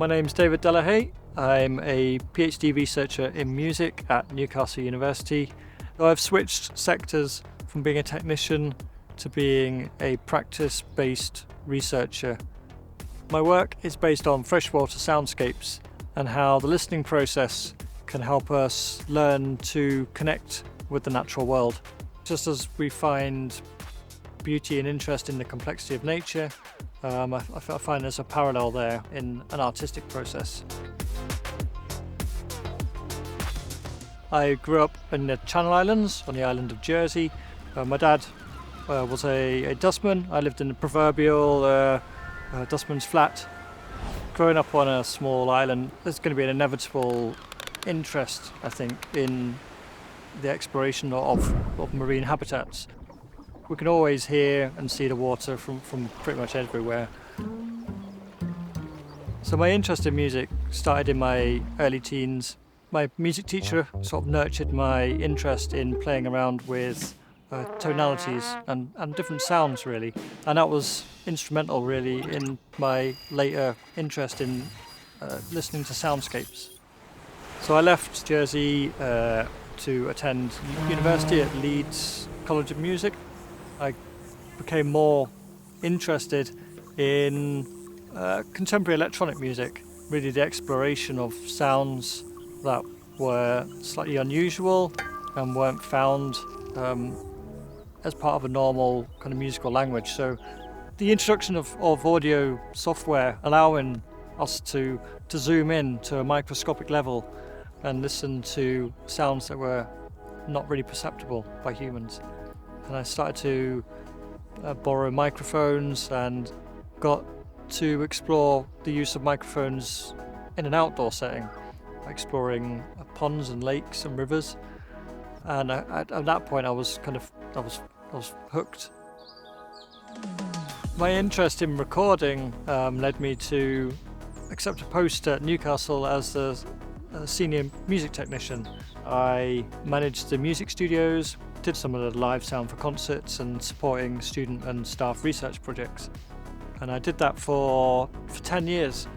My name's David Haye. I'm a PhD researcher in music at Newcastle University. I've switched sectors from being a technician to being a practice-based researcher. My work is based on freshwater soundscapes and how the listening process can help us learn to connect with the natural world. Just as we find beauty and interest in the complexity of nature, I find there's a parallel there in an artistic process. I grew up in the Channel Islands on the island of Jersey. My dad was a dustman. I lived in the proverbial dustman's flat. Growing up on a small island, there's going to be an inevitable interest, I think, in the exploration of marine habitats. We can always hear and see the water from pretty much everywhere. So my interest in music started in my early teens. My music teacher sort of nurtured my interest in playing around with tonalities and different sounds, really. And that was instrumental, really, in my later interest in listening to soundscapes. So I left Jersey to attend university at Leeds College of Music. I became more interested in contemporary electronic music, really the exploration of sounds that were slightly unusual and weren't found as part of a normal kind of musical language. So the introduction of audio software allowing us to zoom in to a microscopic level and listen to sounds that were not really perceptible by humans. And I started to borrow microphones and got to explore the use of microphones in an outdoor setting, exploring ponds and lakes and rivers. And at that point, I was hooked. My interest in recording led me to accept a post at Newcastle as a senior music technician. I managed the music studios, did some of the live sound for concerts and supporting student and staff research projects. And I did that for 10 years.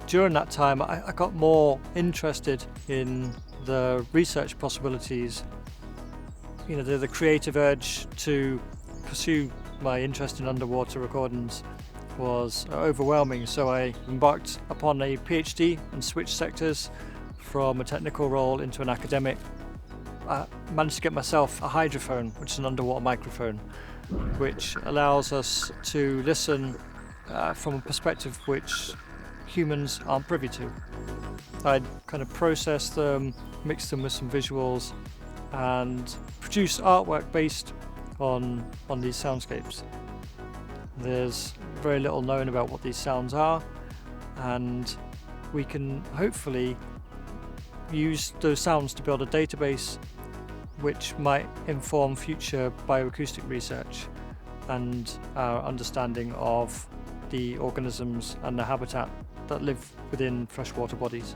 During that time, I got more interested in the research possibilities. You know, the creative urge to pursue my interest in underwater recordings was overwhelming. So I embarked upon a PhD and switched sectors from a technical role into an academic. I managed to get myself a hydrophone, which is an underwater microphone, which allows us to listen from a perspective which humans aren't privy to. I'd kind of process them, mix them with some visuals, and produce artwork based on these soundscapes. There's very little known about what these sounds are, and we can hopefully use those sounds to build a database which might inform future bioacoustic research and our understanding of the organisms and the habitat that live within freshwater bodies.